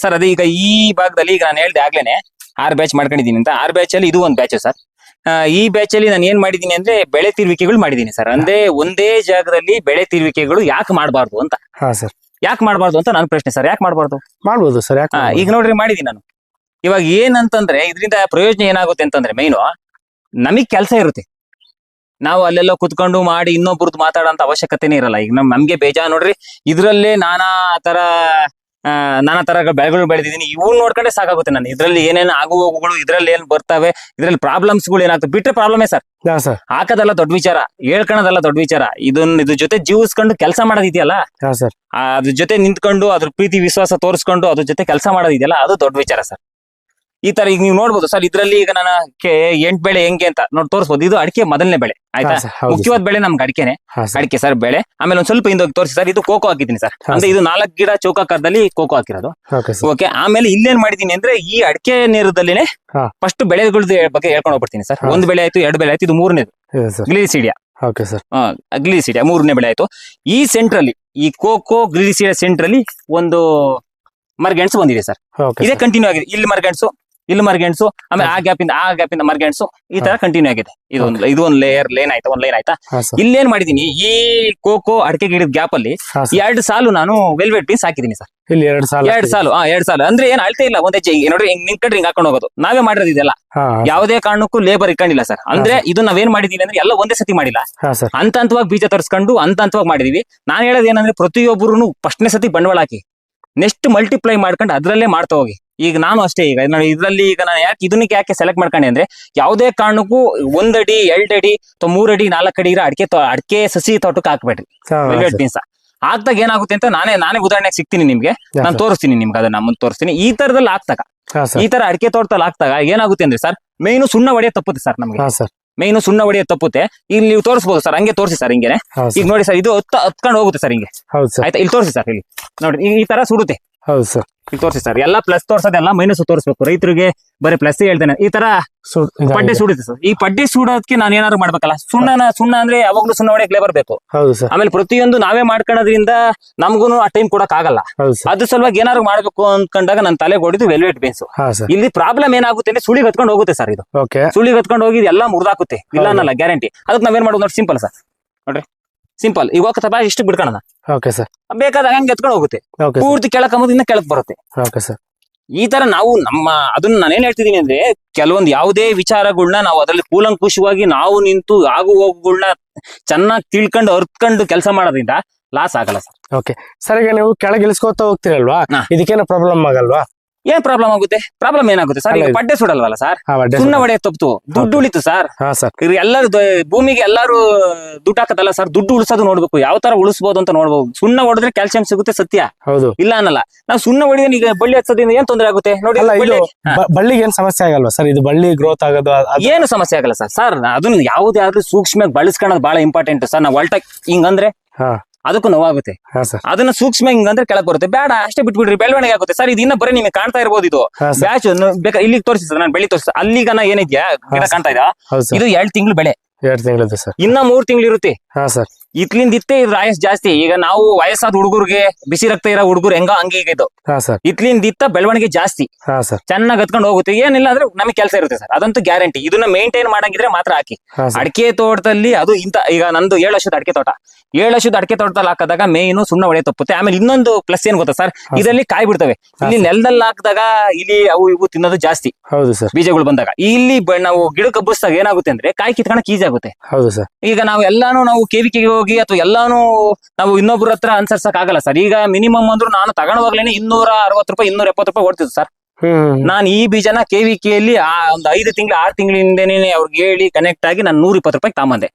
Sir ಅದೇ ಈಗ ಈ ಭಾಗದಲ್ಲಿ ಈಗ ನಾನು ಹೇಳ್ದೆ ಆಗ್ಲೇನೆ 6 ಬ್ಯಾಚ್ ಮಾಡ್ಕೊಂಡಿದ್ದೀನಿ ಅಂತ. 6 ಬ್ಯಾಚ್ ಅಲ್ಲಿ ಇದು ಒಂದು ಬ್ಯಾಚ್ ಸರ್. ಈ ಬ್ಯಾಚ್ ಅಲ್ಲಿ ನಾನು ಏನ್ ಮಾಡಿದೀನಿ ಅಂದ್ರೆ ಬೆಳೆ ತಿರುವಿಕೆಗಳು ಮಾಡಿದೀನಿ ಸರ್. ಅಂದ್ರೆ ಒಂದೇ ಜಾಗದಲ್ಲಿ ಬೆಳೆ ತಿರುವಿಕೆಗಳು ಯಾಕೆ ಮಾಡಬಾರ್ದು ಅಂತ. ಹಾ ಸರ್. ಯಾಕೆ ಮಾಡಬಾರ್ದು ಅಂತ ನನ್ನ ಪ್ರಶ್ನೆ ಸರ್. ಯಾಕೆ ಮಾಡಬಾರ್ದು? ಮಾಡ್ಬೋದು ಸರ್. ಈಗ ನೋಡ್ರಿ ಮಾಡಿದೀನಿ ನಾನು. ಇವಾಗ ಏನಂತಂದ್ರೆ ಇದರಿಂದ ಪ್ರಯೋಜನ ಏನಾಗುತ್ತೆ ಅಂತಂದ್ರೆ ಮೈನು ನಮಗ್ ಕೆಲಸ ಇರುತ್ತೆ. ನಾವು ಅಲ್ಲೆಲ್ಲ ಕುತ್ಕೊಂಡು ಮಾಡಿ ಇನ್ನೊಬ್ರದ್ದು ಮಾತಾಡೋಂತ ಅವಶ್ಯಕತೆನೇ ಇರಲ್ಲ. ಈಗ ನಮ್ಗೆ ಬೇಜಾರು ನೋಡ್ರಿ, ಇದ್ರಲ್ಲೇ ನಾನಾ ತರ ಬೆಳೆಗಳು ಬೆಳೆದಿದ್ದೀನಿ. ಇವು ನೋಡ್ಕೊಂಡೆ ಸಾಕಾಗುತ್ತೆ. ನಾನು ಇದ್ರಲ್ಲಿ ಏನೇನು ಆಗು ಹೋಗುಗಳು, ಇದ್ರಲ್ಲಿ ಏನ್ ಬರ್ತವೆ, ಇದ್ರಲ್ಲಿ ಪ್ರಾಬ್ಲಮ್ಸ್ ಗಳು ಏನಾಗ್ತವೆ ಬಿಟ್ರೆ ಪ್ರಾಬ್ಲಮೇ ಸರ್. ಹಾಕೋದಲ್ಲ ದೊಡ್ಡ ವಿಚಾರ, ಹೇಳ್ಕೊಳೋದಲ್ಲ ದೊಡ್ಡ ವಿಚಾರ. ಇದ್ರ ಜೊತೆ ಜೀವಿಸ್ಕೊಂಡು ಕೆಲಸ ಮಾಡೋದಿದೆಯಲ್ಲ, ಅದ್ರ ಜೊತೆ ನಿಂತ್ಕೊಂಡು ಅದ್ರ ಪ್ರೀತಿ ವಿಶ್ವಾಸ ತೋರಿಸ್ಕೊಂಡು ಅದ್ರ ಜೊತೆ ಕೆಲಸ ಮಾಡೋದಿದೆಯಲ್ಲ, ಅದು ದೊಡ್ಡ ವಿಚಾರ ಸರ್. ಈ ತರ ಈಗ ನೀವು ನೋಡ್ಬೋದು ಸರ್. ಇದ್ರಲ್ಲಿ ಈಗ ನಾನು 8 ಬೆಳೆ ಹೆಂಗೆ ಅಂತ ತೋರಿಸಬಹುದು. ಇದು ಅಡಿಕೆ ಮೊದಲನೇ ಬೆಳೆ ಆಯ್ತಾ. ಮುಖ್ಯವಾದ ಬೆಳೆ ನಮ್ಗೆ ಅಡಿಕೆನೆ. ಅಡಿಕೆ ಸರ್ ಬೆಳೆ. ಆಮೇಲೆ ಒಂದ್ ಸ್ವಲ್ಪ ಹಿಂದೋಗಿ ತೋರಿಸಿ ಸರ್. ಇದು ಕೋಕೋ ಹಾಕಿದ್ದೀನಿ ಸರ್. ಅಂದ್ರೆ ಇದು 4 ಗಿಡ ಚೌಕಾಕಾರದಲ್ಲಿ ಕೋಕೋ ಹಾಕಿರೋದು. ಓಕೆ. ಆಮೇಲೆ ಇಲ್ಲೇನ್ ಮಾಡಿದೀನಿ ಅಂದ್ರೆ ಈ ಅಡಿಕೆ ನೇರದಲ್ಲಿನೇ ಫಸ್ಟ್ ಬೆಳೆಗಳ ಬಗ್ಗೆ ಹೇಳ್ಕೊಂಡು ಹೋಗ್ಬಿಡ್ತೀನಿ ಸರ್. 1 ಬೆಳೆ ಆಯ್ತು, 2 ಬೆಳೆ ಆಯ್ತು, ಇದು 3ನೇದು ಗ್ಲಿಸಿಡಿಯಾ. ಗ್ಲಿಸಿಡಿಯಾ 3ನೇ ಬೆಳೆ ಆಯ್ತು. ಈ ಸೆಂಟ್ರಲ್ಲಿ ಈ ಕೋಕೋ ಗ್ಲಿಸಿಡಿಯಾ ಸೆಂಟ್ರಲ್ಲಿ ಒಂದು ಮರಗೆಣಸು ಬಂದಿದೆ ಸರ್. ಇದೇ ಕಂಟಿನ್ಯೂ ಆಗಿದೆ. ಇಲ್ಲಿ ಮರಗೆಣಸು, ಇಲ್ಲಿ ಮರಗೆಣಸು, ಆಮೇಲೆ ಆ ಗ್ಯಾಪಿಂದ ಮರಗೆಣಸು, ಈ ತರ ಕಂಟಿನ್ಯೂ ಆಗಿದೆ. ಇದೊಂದು ಲೈನ್ ಆಯ್ತಾ. ಇಲ್ಲೇನ್ ಮಾಡಿದೀನಿ, ಈ ಕೋಕೋ ಅಡಿಕೆ ಗಿಡದ ಗ್ಯಾಪ್ ಅಲ್ಲಿ 2 ಸಾಲು ನಾನು ವೆಲ್ವೆಟ್ ಬೀನ್ಸ್ ಹಾಕಿದೀನಿ ಸರ್. ಇಲ್ಲಿ 2 ಸಾಲು ಅಂದ್ರೆ ಏನ್ ಅಳ್ತೆ ಇಲ್ಲ. ಒಂದೇ ನೋಡ್ರಿ ನಿಂತ್ಕೊಂಡ್ರಿ ಹಿಂಗ್ ಹಾಕೊಂಡು ಹೋಗೋದು. ನಾವೇ ಮಾಡಿರೋದು ಇದೆಲ್ಲ. ಯಾವುದೇ ಕಾರಣಕ್ಕೂ ಲೇಬರ್ ಇಟ್ಕೊಂಡಿಲ್ಲ ಸರ್. ಅಂದ್ರೆ ಇದು ನಾವೇನ್ ಮಾಡಿದೀವಿ ಅಂದ್ರೆ ಎಲ್ಲ ಒಂದೇ ಸತಿ ಮಾಡಿಲ್ಲ. ಹಂತವಾಗಿ ಬೀಜ ತರಿಸ್ಕೊಂಡು ಹಂತವಾಗಿ ಮಾಡಿದೀವಿ. ನಾನ್ ಹೇಳೋದು ಏನಂದ್ರೆ ಪ್ರತಿಯೊಬ್ಬರು ಫಸ್ಟ್ನೇ ಸತಿ ಬಂಡವಾಳ ಹಾಕಿ ನೆಕ್ಸ್ಟ್ ಮಲ್ಟಿಪ್ಲೈ ಮಾಡ್ಕೊಂಡು ಅದ್ರಲ್ಲೇ ಮಾಡ್ತಾ ಹೋಗಿ. ಈಗ ನಾನು ಅಷ್ಟೇ. ಈಗ ಇದ್ರಲ್ಲಿ ಈಗ ನಾನು ಯಾಕೆ ಸೆಲೆಕ್ಟ್ ಮಾಡ್ಕೊಂಡೆ ಅಂದ್ರೆ ಯಾವುದೇ ಕಾರಣಕ್ಕೂ 1 ಅಡಿ 2 ಅಡಿ ಅಥವಾ 3 ಅಡಿ 4 ಅಡಿ ಇರೋ ಅಡಿಕೆ ಸಸಿ ತೋಟಕ್ಕೆ ಹಾಕ್ಬೇಡ್ರಿ ವೆಲ್ವೆಟ್ ಬೀನ್ಸ್. ಆಗ್ದಾಗ ಏನಾಗುತ್ತೆ ಅಂತ ನಾನೇ ಉದಾಹರಣೆಗೆ ಸಿಗ್ತೀನಿ ನಿಮ್ಗೆ. ನಾನು ತೋರಿಸ್ತೀನಿ ನಿಮ್ಗೆ, ಅದನ್ನ ಮುಂದೆ ತೋರಿಸ್ತೀನಿ. ಈ ತರದಲ್ಲಿ ಆಗ್ತಾಗ, ಈ ತರ ಅಡಿಕೆ ತೋಟದಲ್ಲಿ ಆಗ್ತಾಗ ಏನಾಗುತ್ತೆ ಅಂದ್ರೆ ಸರ್, ಮೇಯ್ನು ಸುಣ್ಣ ಹೊಡೆಯ ತಪ್ಪುತ್ತೆ ಸರ್ ನಮ್ಗೆ. ಮೇಯ್ನು ಸುಣ್ಣ ಹೊಡೆಯ ತಪ್ಪುತ್ತೆ. ಇಲ್ಲಿ ನೀವು ತೋರಿಸಬಹುದು ಸರ್. ಹಂಗೆ ತೋರಿಸಿ ಸರ್. ಹಿಂಗೇನೆ ಈಗ ನೋಡಿ ಸರ್, ಇದು ಹತ್ಕೊಂಡು ಹೋಗುತ್ತೆ ಸರ್ ಹಿಂಗೆ. ಆಯ್ತಾ, ಇಲ್ಲಿ ತೋರಿಸಿ ಸರ್. ಇಲ್ಲಿ ನೋಡಿ ಈ ತರ ಸುಡುತ್ತೆ. ಹೌದು ಸರ್. ಇಲ್ಲಿ ತೋರಿಸಿ ಸರ್. ಎಲ್ಲ ಪ್ಲಸ್ ತೋರ್ಸೋದೆಲ್ಲ ಮೈನಸ್ ತೋರಿಸ್ಬೇಕು. ರೈತರಿಗೆ ಬರೀ ಪ್ಲಸ್ ಹೇಳ್ತೇನೆ. ಈ ತರ ಪಡ್ಡೆ ಸುಡುತ್ತೆ ಸರ್. ಈ ಪಡ್ಡೆ ಸುಡೋದಕ್ಕೆ ನಾನು ಏನಾದ್ರು ಮಾಡ್ಬೇಕಲ್ಲ. ಸುಣ್ಣ ಅಂದ್ರೆ ಯಾವಾಗ್ಲೂ ಸುಣ್ಣ ಹೊಡೆಯಕ್ ಲೇಬರ್ ಬೇಕು. ಆಮೇಲೆ ಪ್ರತಿಯೊಂದು ನಾವೇ ಮಾಡ್ಕೊಳ್ಳೋದ್ರಿಂದ ನಮ್ಗೂ ಆ ಟೈಮ್ ಕೊಡಕ್ ಆಗಲ್ಲ. ಅದ್ರ ಸಲುವಾಗಿ ಏನಾದ್ರು ಮಾಡ್ಬೇಕು ಅನ್ಕೊಂಡಾಗ ನನ್ನ ತಲೆಗೆ ಹೊಡಿದು ವೆಲ್ವೆಟ್ ಬೀನ್ಸ್. ಇಲ್ಲಿ ಪ್ರಾಬ್ಲಮ್ ಏನಾಗುತ್ತೆ ಅಂದ್ರೆ ಸುಳಿಗೆ ಹತ್ಕೊಂಡು ಹೋಗುತ್ತೆ ಸರ್. ಇದು ಸುಳಿಗೆ ಹತ್ಕೊಂಡು ಹೋಗಿ ಎಲ್ಲ ಮುರಿದಾಕುತ್ತೆ. ಇಲ್ಲ ಅನ್ನಲ್ಲ, ಗ್ಯಾರಂಟಿ. ಅದಕ್ಕೆ ನಾವೇನ್ ಮಾಡೋದು ನೋಡಿ, ಸಿಂಪಲ್ ಸರ್. ನೋಡ್ರಿ ಸಿಂಪಲ್. ಈಗ ಹೋಗ್ತಾ ಇಷ್ಟು ಬಿಡ್ಕೋಣ. ಬೇಕಾದಾಗ ಹಂಗೆ ಎತ್ಕೊಂಡು ಹೋಗುತ್ತೆ. ಪೂರ್ತಿ ಕೆಳಕ್ ಇನ್ನ ಕೆಳಕ್ ಬರುತ್ತೆ. ಈ ತರ ನಾವು ಅದನ್ನ ನಾನೇನ್ ಹೇಳ್ತಿದೀನಿ ಅಂದ್ರೆ, ಕೆಲವೊಂದು ಯಾವುದೇ ವಿಚಾರಗಳನ್ನ ನಾವು ಅದರಲ್ಲಿ ಕೂಲಂಕುಷವಾಗಿ ನಾವು ನಿಂತು ಆಗು ಹೋಗುಗಳನ್ನ ಚೆನ್ನಾಗಿ ತಿಳ್ಕೊಂಡು ಅರ್ತ್ಕೊಂಡು ಕೆಲಸ ಮಾಡೋದ್ರಿಂದ ಲಾಸ್ ಆಗಲ್ಲ ಸರ್. Okay sir. ಈಗ ನೀವು ಕೆಳಗೆ ಇಳಿಸ್ಕೋತಾ ಹೋಗ್ತಿರಲ್ವಾ, ಇದಕ್ಕೇನೋ ಪ್ರಾಬ್ಲಮ್ ಆಗಲ್ವಾ? ಏನ್ ಪ್ರಾಬ್ಲಮ್ ಆಗುತ್ತೆ? ಪ್ರಾಬ್ಲಮ್ ಏನಾಗುತ್ತೆ ಸರ್? ಈಗ ಪಡ್ಡೆ ಸುಡಲ್ವಲ್ಲ ಸರ್, ಸುಣ್ಣ ಹೊಡೆಯ ತಪ್ಪು, ದುಡ್ಡು ಉಳಿತು ಸರ್. ಎಲ್ಲರೂ ಭೂಮಿಗೆ ಎಲ್ಲಾರು ದುಡ್ಡು ಹಾಕದಲ್ಲ ಸರ್. ದುಡ್ಡು ಉಳಿಸೋದು ನೋಡ್ಬೇಕು, ಯಾವ ತರ ಉಳಿಸಬಹುದು ಅಂತ ನೋಡ್ಬೋದು. ಸುಣ್ಣ ಹೊಡೆದ್ರೆ ಕ್ಯಾಲ್ಸಿಯಂ ಸಿಗುತ್ತೆ, ಸತ್ಯ ಇಲ್ಲ ಅನ್ನಲ್ಲ. ನಾವು ಸುಣ್ಣ ಹೊಡೆದ್ರೆ ಈಗ ಬಳ್ಳಿ ಹಚ್ಚೋದ್ರಿಂದ ಏನ್ ತೊಂದರೆ ಆಗುತ್ತೆ ನೋಡಿ. ಬಳ್ಳಿಗೆ ಏನ್ ಸಮಸ್ಯೆ ಆಗಲ್ವಾ ಸರ್? ಇದು ಬಳ್ಳಿ ಗ್ರೋತ್ ಆಗೋದು ಏನು ಸಮಸ್ಯೆ ಆಗಲ್ಲ ಸರ್. ಸರ್ ಅದನ್ನ ಯಾವುದೇ ಆದ್ರೂ ಸೂಕ್ಷ್ಮವಾಗಿ ಬಳಸ್ಕೊಳ್ಳೋದು ಬಹಳ ಇಂಪಾರ್ಟೆಂಟ್ ಸರ್. ನಾವು ಒಲ್ಟ ಹಿಂಗಂದ್ರೆ ಅದಕ್ಕೂ ನೋವಾಗುತ್ತೆ. ಅದನ್ನ ಸೂಕ್ಷ್ಮ ಹಿಂಗಂದ್ರೆ ಕೆಳಕ್ ಬರುತ್ತೆ. ಬೇಡ ಅಷ್ಟೇ ಬಿಟ್ಬಿಡ್ರಿ, ಬೆಳವಣಿಗೆ ಆಗುತ್ತೆ ಸರ್. ಇದು ಇನ್ನ ಬರೀ ನಿಮಗೆ ಕಾಣ್ತಾ ಇರ್ಬೋದು. ಇದು ಬ್ಯಾಚ್ ಬೇಕಾ ಇಲ್ಲಿಗೆ ತೋರಿಸಿ ಸರ್. ನಾನು ಬೆಳಿ ತೋರಿಸ ಅಲ್ಲಿಗನ ಏನಿದ್ಯಾ ಗಿಡ ಕಾಣ್ತಾ ಇದೆಯಾ? ಇದು 2 ತಿಂಗಳು ಬೆಳೆ. 2 ತಿಂಗಳದ್ದು ಸರ್. ಇನ್ನ 3 ತಿಂಗಳು ಇರುತ್ತೆ ಇತ್ಲಿಂದ ಇತ್ತೇ. ಇದ್ರ ಆಯಸ್ ಜಾಸ್ತಿ. ಈಗ ನಾವು ವಯಸ್ಸಾದ ಹುಡುಗರಿಗೆ, ಬಿಸಿ ರಕ್ತ ಇರೋ ಹುಡುಗರು ಹೆಂಗ ಹಂಗೆ ಈಗ ಇದು ಇತ್ಲಿಂದ ಇತ್ತ ಬೆಳವಣಿಗೆ ಜಾಸ್ತಿ. ಚೆನ್ನಾಗಿ ಹತ್ಕೊಂಡು ಹೋಗುತ್ತೆ. ಏನಿಲ್ಲ ಅಂದ್ರೆ ನಮಗೆ ಕೆಲಸ ಇರುತ್ತೆ ಸರ್, ಅದಂತೂ ಗ್ಯಾರಂಟಿ. ಇದನ್ನ ಮೇಂಟೈನ್ ಮಾಡಂಗಿದ್ರೆ ಮಾತ್ರ ಹಾಕಿ. ಅಡಿಕೆ ತೋಟದಲ್ಲಿ ಅದು ಈಗ ನಂದು 7 ವರ್ಷದ ಅಡಿಕೆ ತೋಟ. 7 ವರ್ಷದ ಅಡಿಕೆ ತೋಟದಲ್ಲಿ ಹಾಕಿದಾಗ ಮೇಯ್ನು ಸುಣ್ಣ ಹೊಡೆ ತಪ್ಪುತ್ತೆ. ಆಮೇಲೆ ಇನ್ನೊಂದು ಪ್ಲಸ್ ಏನ್ ಗೊತ್ತಾ ಸರ್, ಇದರಲ್ಲಿ ಕಾಯಿ ಬಿಡ್ತವೆ. ಇಲ್ಲಿ ನೆಲದಲ್ಲಿ ಹಾಕಿದಾಗ ಇಲ್ಲಿ ಅವು ಇವು ತಿನ್ನೋದು ಜಾಸ್ತಿ. ಬೀಜಗಳು ಬಂದಾಗ ಇಲ್ಲಿ ನಾವು ಗಿಡಕ್ಕೆ ಹಬ್ಬಿಸಿದಾಗ ಏನಾಗುತ್ತೆ ಅಂದ್ರೆ ಕಾಯಿ ಕಿತ್ಕೊಳಕ್ ಈಜಿ ಆಗುತ್ತೆ. ಈಗ ನಾವು ಎಲ್ಲಾನು ನಾವು ಕೆವಿಕೆಗೆ ಹೋಗಿ ಅಥವಾ ಎಲ್ಲಾನು ನಾವು ಇನ್ನೊಬ್ಬರ ಹತ್ರ ಅನ್ಸರ್ಸಕ್ ಆಗಲ್ಲ ಸರ್. ಈಗ ಮಿನಿಮಮ್ ಅಂದ್ರೂ ನಾನು ತಗೊಂಡವಾಗ್ಲೇನೆ 260 ರೂಪಾಯಿ 270 ರೂಪಾಯಿ ಓಡ್ತಿದ್ದು ಸರ್. ನಾನು ಈ ಬೀಜನ ಕೆವಿಕೆಯಲ್ಲಿ ಒಂದು 5 ತಿಂಗಳು 6 ತಿಂಗಳಿಂದನೇ ಅವ್ರಿಗೆ ಹೇಳಿ ಕನೆಕ್ಟ್ ಆಗಿ ನಾನು 120 ರೂಪಾಯಿ ತಗೊಂಬಂದೆ.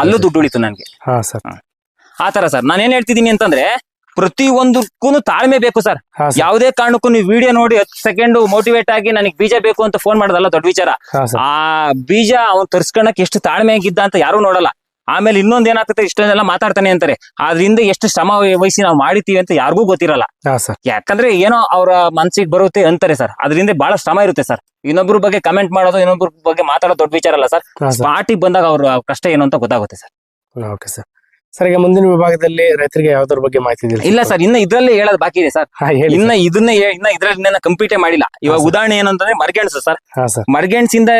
ಅಲ್ಲೂ ದುಡ್ಡು ಉಳಿತು ನನ್ಗೆ. ಆತರ ಸರ್. ನಾನೇನ್ ಹೇಳ್ತಿದೀನಿ ಅಂತಂದ್ರೆ, ಪ್ರತಿಯೊಂದಕ್ಕೂ ತಾಳ್ಮೆ ಬೇಕು ಸರ್. ಯಾವುದೇ ಕಾರಣಕ್ಕೂ ನೀವು ವಿಡಿಯೋ ನೋಡಿ 10 ಸೆಕೆಂಡ್ ಮೋಟಿವೇಟ್ ಆಗಿ ನನಗೆ ಬೀಜ ಬೇಕು ಅಂತ ಫೋನ್ ಮಾಡೋದಲ್ಲ ದೊಡ್ಡ ವಿಚಾರ. ಆ ಬೀಜ ಅವ್ನು ತರ್ಸ್ಕೊಳಕ್ ಎಷ್ಟು ತಾಳ್ಮೆ ಆಗಿದ್ದ ಅಂತ ಯಾರು ನೋಡಲ್ಲ. ಆಮೇಲೆ ಇನ್ನೊಂದ್ ಏನಾಗ್ತದೆ, ಇಷ್ಟೊಂದೆಲ್ಲ ಮಾತಾಡ್ತಾನೆ ಅಂತಾರೆ, ಆದ್ರಿಂದ ಎಷ್ಟು ಶ್ರಮ ವಹಿಸಿ ನಾವು ಮಾಡಿತೀವಿ ಅಂತ ಯಾರಿಗೂ ಗೊತ್ತಿರಲ್ಲ. ಯಾಕಂದ್ರೆ ಏನೋ ಅವ್ರ ಮನ್ಸಿಗೆ ಬರುತ್ತೆ ಅಂತಾರೆ ಸರ್. ಅದರಿಂದ ಬಹಳ ಶ್ರಮ ಇರುತ್ತೆ ಸರ್. ಇನ್ನೊಬ್ರ ಬಗ್ಗೆ ಕಮೆಂಟ್ ಮಾಡೋದು, ಇನ್ನೊಬ್ರ ಬಗ್ಗೆ ಮಾತಾಡೋದು ದೊಡ್ಡ ವಿಚಾರ ಅಲ್ಲ ಸರ್. ಪಾರ್ಟಿಗೆ ಬಂದಾಗ ಅವ್ರ ಕಷ್ಟ ಏನು ಅಂತ ಗೊತ್ತಾಗುತ್ತೆ ಸರ್. Okay sir. ಸರ್ ಈಗ ಮುಂದಿನ ವಿಭಾಗದಲ್ಲಿ ರೈತರಿಗೆ ಯಾವ್ದ್ರ ಬಗ್ಗೆ ಮಾಹಿತಿ ಇದೆ? ಇಲ್ಲ ಸರ್, ಇನ್ನ ಇದ್ರಲ್ಲಿ ಹೇಳೋದು ಬಾಕಿ ಇದೆ ಸರ್. ಹಾ ಹೇಳಿ ಇನ್ನ ಇದನ್ನೇ ಇನ್ನ ಇದ್ರಲ್ಲಿ ಕಂಪ್ಲೀಟೇ ಮಾಡಿಲ್ಲ. ಇವಾಗ ಉದಾಹರಣೆ ಏನಂತಂದ್ರೆ ಮರ್ಗೆಣ್ಸು ಸರ್. ಹಾ ಸರ್ ಮರ್ಗೆಣ್ಸಿಂದ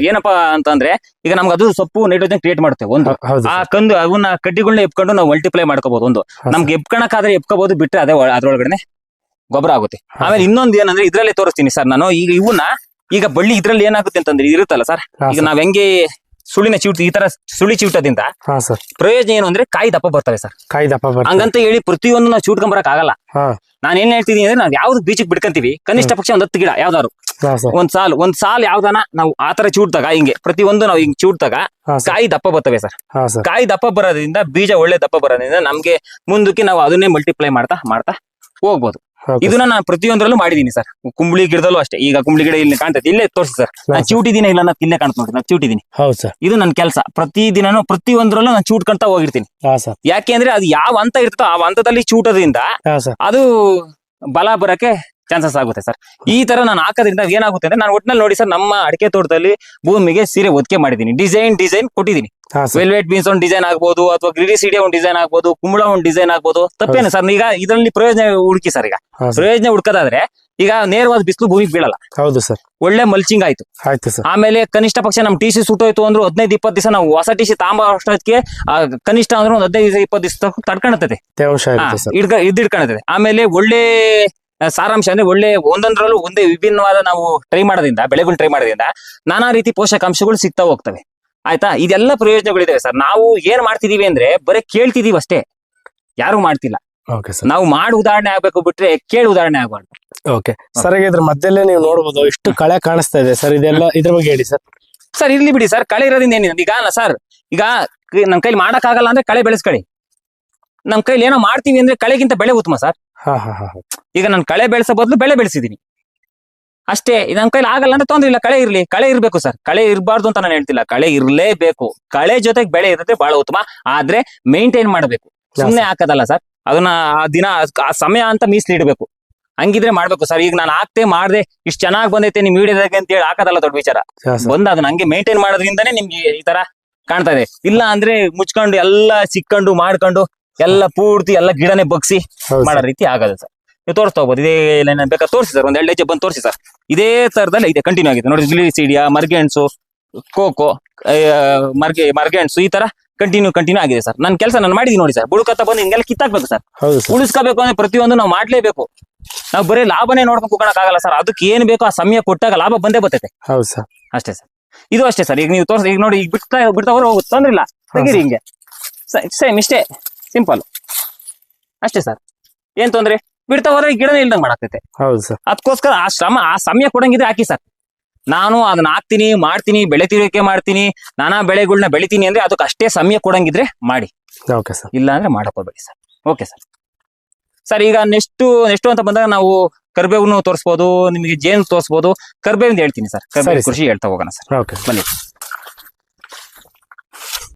ಏನಪ್ಪಾ ಅಂತಂದ್ರೆ ಈಗ ನಮ್ಗೆ ಅದು ಸೊಪ್ಪು ನೈಟ್ರೋಜನ್ ಕ್ರಿಯೇಟ್ ಮಾಡುತ್ತೆ ಒಂದು. ಹೌದು ಆ ಕಂದು ಅವನ್ನ ಕಡ್ಡಿಗಳನ್ನ ಎಪ್ಕೊಂಡು ನಾವು ಮಲ್ಟಿಪ್ಲೈ ಮಾಡ್ಕೋಬಹುದು. ಒಂದು ನಮ್ಗೆ ಎಪ್ಕಣಕ್ಕಾದ್ರೆ ಎಪ್ಕೋಬಹುದು, ಬಿಟ್ರೆ ಅದೇ ಅದ್ರೊಳಗಡೆ ಗೊಬ್ಬರ ಆಗುತ್ತೆ. ಆಮೇಲೆ ಇನ್ನೊಂದು ಏನಂದ್ರೆ ಇದ್ರಲ್ಲಿ ತೋರಿಸ್ತೀನಿ ಸರ್ ನಾನು. ಈಗ ಇವನ್ನ ಈಗ ಬಳ್ಳಿ ಇದ್ರಲ್ಲಿ ಏನಾಗುತ್ತೆ ಅಂತಂದ್ರೆ ಇರುತ್ತಲ್ಲ ಸರ್, ಈಗ ನಾವ್ ಹೆಂಗೆ ಸುಳಿನ ಚಿವುಟ ಈ ತರ ಸುಳಿ ಚಿವುಟದಿಂದ ಹಾ ಸರ್ ಪ್ರಯೋಜನ ಏನು ಅಂದ್ರೆ ಕಾಯಿ ದಪ್ಪ ಬರ್ತವೆ ಸರ್. ಕಾಯಿ ದಪ್ಪ ಬರ್ತದೆ. ಹಂಗಂತ ಹೇಳಿ ಪ್ರತಿಯೊಂದು ನಾವು ಚಿವುಟ್ಕೊಂಬರಕ್ ಆಗಲ್ಲ. ಹಾ ನಾನು ಏನ್ ಹೇಳ್ತೀನಿ ಅಂದ್ರೆ ನಾವ್ ಯಾವ್ದು ಬೀಜಕ್ ಬಿಡ್ಕಂತೀವಿ ಕನಿಷ್ಠ ಪಕ್ಷ ಒಂದ್ 10 ಗಿಡ ಯಾವ್ದಾರು ಹಾ ಸರ್ ಒಂದ್ ಸಾಲ್ ಯಾವ್ದಾನ ನಾವು ಆತರ ಚಿವುಟ್ದಾಗ ಹಿಂಗೆ ಪ್ರತಿಯೊಂದು ನಾವು ಹಿಂಗ್ ಚಿವುಟ್ದಾಗ ಹಾ ಸರ್ ಕಾಯಿ ದಪ್ಪ ಬರ್ತವೆ ಸರ್. ಹಾ ಸರ್ ಕಾಯಿ ದಪ್ಪ ಬರೋದ್ರಿಂದ ಬೀಜ ಒಳ್ಳೆ ದಪ್ಪ ಬರೋದ್ರಿಂದ ನಮ್ಗೆ ಮುಂದಕ್ಕೆ ನಾವು ಅದನ್ನೇ ಮಲ್ಟಿಪ್ಲೈ ಮಾಡ್ತಾ ಹೋಗ್ಬೋದು. Okay, ಇದನ್ನ ನಾನು ಪ್ರತಿಯೊಂದರಲ್ಲೂ ಮಾಡಿದೀನಿ ಸರ್. ಕುಂಬಳಿ ಗಿಡದಲ್ಲೂ ಅಷ್ಟೇ. ಈಗ ಕುಂಬಳಿ ಗಿಡ ಇಲ್ಲಿ ಕಾಣ್ತೈತೆ, ಇಲ್ಲೇ ತೋರಿಸಿ ಸರ್. ನಾನು ಚಿವುಟಿದೀನಿ ಇಲ್ಲ ನಾನು ಇಲ್ಲೇ ಕಾಣ್ತ ನೋಡಿ, ನಾನು ಚಿವುಟಿದೀನಿ. ಹೌದು ಸರ್ ಇದು ನನ್ನ ಕೆಲಸ. ಪ್ರತಿದಿನನೂ ಪ್ರತಿಯೊಂದರಲ್ಲೂ ನಾನು ಚಿವುಟ್ಕೊಂತ ಹೋಗಿರ್ತೀನಿ. ಹಾ ಸರ್ ಯಾಕೆ ಅಂದ್ರೆ ಅದು ಯಾವ ಹಂತ ಇರ್ತೋ ಆ ಹಂತದಲ್ಲಿ ಚಿವುಟೋದ್ರಿಂದ ಹಾ ಸರ್ ಅದು ಬಲ ಬರಕ್ಕೆ ಚಾನ್ಸಸ್ ಆಗುತ್ತೆ ಸರ್. ಈ ತರ ನಾನು ಹಾಕೋದ್ರಿಂದ ಏನಾಗುತ್ತೆ ಅಂದ್ರೆ ನಾನು ಒಟ್ಟಿನಲ್ಲಿ ನೋಡಿ ಸರ್, ನಮ್ಮ ಅಡಿಕೆ ತೋಟದಲ್ಲಿ ಭೂಮಿಗೆ ಸೀರೆ ಒತ್ತಿಗೆ ಮಾಡಿದೀನಿ. ಡಿಸೈನ್ ಕೊಟ್ಟಿದ್ದೀನಿ. ಹಾ ಸರ್ ವೆಲ್ವೆಟ್ ಬೀನ್ಸ್ ಒಂದು ಡಿಸೈನ್ ಆಗ್ಬೋದು, ಅಥವಾ ಗ್ರಿಡಿಸಿಡಿಯಾ ಒಂದು ಡಿಸೈನ್ ಆಗ್ಬೋದು, ಕುಂಬಳ ಒಂದು ಡಿಸೈನ್ ಆಗ್ಬೋದು. ತಪ್ಪೇನು ಸರ್? ಈಗ ಇದರಲ್ಲಿ ಪ್ರಯೋಜನ ಹುಡುಕಿ ಸರ್. ಈಗ ಹಾ ಸರ್ ಪ್ರಯೋಜನ ಹುಡ್ಕೋದಾದ್ರೆ ಈಗ ನೇರವಾದ ಬಿಸಿಲು ಭೂಮಿಗೆ ಬೀಳಲ್ಲ. ಹೌದು ಸರ್ ಒಳ್ಳೆ ಮಲ್ಚಿಂಗ್ ಆಯ್ತು. ಆಯ್ತು ಸರ್ ಆಮೇಲೆ ಕನಿಷ್ಠ ಪಕ್ಷ ನಮ್ ಟಿಸಿ ಸುಟ್ಟೋಯ್ತು ಅಂದ್ರೂ 15-20 ದಿವಸ ನಾವು ಹೊಸ ಟಿಸಿ ತಾಂಬ ಅಷ್ಟೊತ್ತಿಗೆ ಕನಿಷ್ಠ ಅಂದ್ರೆ ಒಂದು 15-20 ದಿವಸ ತಡ್ಕೊಳತದೆ, ತೇವಾಂಶ ಇರುತ್ತೆ ಸರ್. ಇದ್ದಿಡ್ಕೊಳತದೆ. ಆಮೇಲೆ ಒಳ್ಳೆ ಸಾರಾಂಶ ಅಂದ್ರೆ ಒಳ್ಳೆ ಒಂದೊಂದರಲ್ಲೂ ಒಂದೇ ವಿಭಿನ್ನವಾದ ನಾವು ಟ್ರೈ ಮಾಡೋದ್ರಿಂದ, ಬೆಳೆಗಳು ಟ್ರೈ ಮಾಡೋದ್ರಿಂದ ನಾನಾ ರೀತಿ ಪೋಷಕಾಂಶಗಳು ಸಿಗ್ತಾ ಹೋಗ್ತವೆ. ಆಯ್ತಾ? ಇದೆಲ್ಲ ಪ್ರಯೋಜನಗಳಿದಾವೆ ಸರ್. ನಾವು ಏನ್ ಮಾಡ್ತಿದೀವಿ ಅಂದ್ರೆ ಬರೀ ಕೇಳ್ತಿದೀವಿ ಅಷ್ಟೇ, ಯಾರು ಮಾಡ್ತಿಲ್ಲ. ಓಕೆ ಸರ್ ನಾವು ಮಾಡಿ ಉದಾಹರಣೆ ಆಗ್ಬೇಕು ಬಿಟ್ರೆ ಕೇಳಿ ಉದಾಹರಣೆ ಆಗ್ಬಾರ್ದು. ಓಕೆ ಸರ್, ಈಗ ಇದ್ರ ಮಧ್ಯಲ್ಲೇ ನೀವು ನೋಡ್ಬೋದು ಇಷ್ಟು ಕಳೆ ಕಾಣಿಸ್ತಾ ಇದೆ ಸರ್. ಇದೆಲ್ಲ ಇದ್ರ ಬಗ್ಗೆ ಹೇಳಿ ಸರ್. ಸರ್ ಇರ್ಲಿ ಬಿಡಿ ಸರ್, ಕಳೆ ಇರೋದ್ರಿಂದ ಏನಿದೆ ಈಗ ಸರ್. ಈಗ ನಮ್ ಕೈಲಿ ಮಾಡಕ್ ಆಗಲ್ಲ ಅಂದ್ರೆ ಕಳೆ ಬೆಳೆಸ್ಕೊಳ್ಳಿ. ನಮ್ ಕೈಲಿ ಏನೋ ಮಾಡ್ತೀವಿ ಅಂದ್ರೆ ಕಳೆಗಿಂತ ಬೆಳೆ ಉತ್ತಮ ಸರ್. ಹಾ ಹಾ ಹಾ ಈಗ ನಾನು ಕಳೆ ಬೆಳೆಸೋ ಬದಲು ಬೆಳೆ ಬೆಳೆಸಿದೀನಿ ಅಷ್ಟೇ. ನಮ್ ಕೈಲಿ ಆಗಲ್ಲ ಅಂದ್ರೆ ತೊಂದ್ರೆ ಇಲ್ಲ, ಕಳೆ ಇರ್ಲಿ. ಕಳೆ ಇರ್ಬೇಕು ಸರ್, ಕಳೆ ಇರಬಾರ್ದು ಅಂತ ನಾನು ಹೇಳ್ತಿಲ್ಲ, ಕಳೆ ಇರ್ಲೇಬೇಕು. ಕಳೆ ಜೊತೆಗೆ ಬೆಳೆ ಇರುತ್ತೆ ಬಹಳ ಉತ್ತಮ. ಆದ್ರೆ ಮೇಂಟೈನ್ ಮಾಡ್ಬೇಕು, ಸುಮ್ನೆ ಹಾಕೋದಲ್ಲ ಸರ್. ಅದನ್ನ ಆ ದಿನ ಆ ಸಮಯ ಅಂತ ಮೀಸಲಿಡ್ಬೇಕು. ಹಂಗಿದ್ರೆ ಮಾಡ್ಬೇಕು ಸರ್. ಈಗ ನಾನು ಹಾಕ್ತೆ ಮಾಡ್ದೆ ಇಷ್ಟು ಚೆನ್ನಾಗಿ ಬಂದೈತೆ ನಿಮ್ ವಿಡಿಯೋದಾಗ ಅಂತ ಹೇಳಿ ಹಾಕೋದಲ್ಲ ದೊಡ್ಡ ವಿಚಾರ. ಬಂದ ಅದನ್ನ ಹಂಗೆ ಮೇಂಟೈನ್ ಮಾಡೋದ್ರಿಂದಾನೇ ನಿಮ್ಗೆ ಈ ತರ ಕಾಣ್ತಾ ಇದೆ. ಇಲ್ಲ ಅಂದ್ರೆ ಮುಚ್ಕೊಂಡು ಎಲ್ಲ ಸಿಕ್ಕೊಂಡು ಮಾಡ್ಕೊಂಡು ಎಲ್ಲ ಪೂರ್ತಿ ಎಲ್ಲ ಗಿಡನೇ ಬಗ್ಸಿ ಮಾಡೋ ರೀತಿ ಆಗದು ಸರ್. ನೀವು ತೋರಿಸ್ತಾ ಹೋಗ್ಬೋದು. ಇದೇ ಲೈನ್ ಬೇಕಾದ್ರೆ ತೋರಿಸಿ ಸರ್, ಒಂದ್ 2 ಹೆಜ್ಜೆ ಬಂದು ತೋರಿಸಿ ಸರ್. ಇದೇ ತರದಲ್ಲಿ ಇದೆ, ಕಂಟಿನ್ಯೂ ಆಗಿದೆ ನೋಡಿ. ಗ್ಲಿಸಿಡಿಯಾ, ಮರ್ಗೆಣ್ಸು, ಕೋಕೋ, ಮರ್ಗೆಣ್ಸು ಈ ತರ ಕಂಟಿನ್ಯೂ ಆಗಿದೆ ಸರ್. ನನ್ನ ಕೆಲಸ ನಾನು ಮಾಡಿದೀನಿ ನೋಡಿ ಸರ್. ಬುಡಕತ್ತ ಬಂದು ಹಿಂಗೆಲ್ಲ ಕಿತ್ತಾಕ್ಬೇಕು ಸರ್. ಉಳಿಸ್ಕೋಬೇಕು ಅಂದ್ರೆ ಪ್ರತಿಯೊಂದು ನಾವು ಮಾಡ್ಲೇಬೇಕು. ನಾವು ಬರೀ ಲಾಭನೇ ನೋಡ್ಕೊಂಡು ಕೂಗಣಕ್ ಆಗಲ್ಲ ಸರ್. ಅದಕ್ಕೆ ಏನ್ ಬೇಕೋ ಆ ಸಮಯ ಕೊಟ್ಟಾಗ ಲಾಭ ಬಂದೇ ಬರ್ತೈತೆ. ಹೌದು ಸರ್ ಅಷ್ಟೇ ಸರ್. ಇದು ಅಷ್ಟೇ ಸರ್. ಈಗ ನೀವು ತೋರಿಸಿ, ಈಗ ನೋಡಿ, ಈಗ ಬಿಡ್ತಾ ಹೋಗುತ್ತೆ, ತೊಂದ್ರೆ ಇಲ್ಲ, ತೆಗೀರಿ ಹಿಂಗೆ. ಸೇಮ್ ಇಷ್ಟೇ, ಸಿಂಪಲ್ ಅಷ್ಟೇ ಸರ್. ಏನ್ ತೊಂದ್ರೆ? ಬಿಡ್ತಾ ಹೋದ್ರೆ ಗಿಡನೇ ಇಲ್ದಂಗ್ ಮಾಡಾಕ್ತೈತೆ. ಹೌದು ಸರ್. ಅದಕ್ಕೋಸ್ಕರ ಆ ಶ್ರಮ ಆ ಸಮಯ ಕೊಡಂಗಿದ್ರೆ ಹಾಕಿ ಸರ್. ನಾನು ಅದನ್ನ ಹಾಕ್ತೀನಿ, ಮಾಡ್ತೀನಿ, ಬೆಳೆ ತಿರುವಿಕೆ ಮಾಡ್ತೀನಿ, ನಾನಾ ಬೆಳೆಗಳನ್ನ ಬೆಳಿತೀನಿ ಅಂದ್ರೆ ಅದಕ್ಕೆ ಅಷ್ಟೇ ಸಮಯ ಕೊಡಂಗಿದ್ರೆ ಮಾಡಿ. Okay sir. ಇಲ್ಲ ಅಂದ್ರೆ ಮಾಡಕ್ ಹೋಗ್ಬೇಡಿ ಸರ್. Okay sir. ಸರ್ ಈಗ ನೆಕ್ಸ್ಟ್ ಅಂತ ಬಂದಾಗ ನಾವು ಕರ್ಬೇವನ್ನು ತೋರಿಸ್ಬೋದು, ನಿಮಗೆ ಜೇನು ತೋರಿಸ್ಬೋದು. ಕರ್ಬೇವಿಂದ ಹೇಳ್ತೀನಿ ಸರ್, ಕರ್ಬೇವು ಕೃಷಿ ಹೇಳ್ತಾ ಹೋಗೋಣ ಸರ್. ಓಕೆ ಬನ್ನಿ.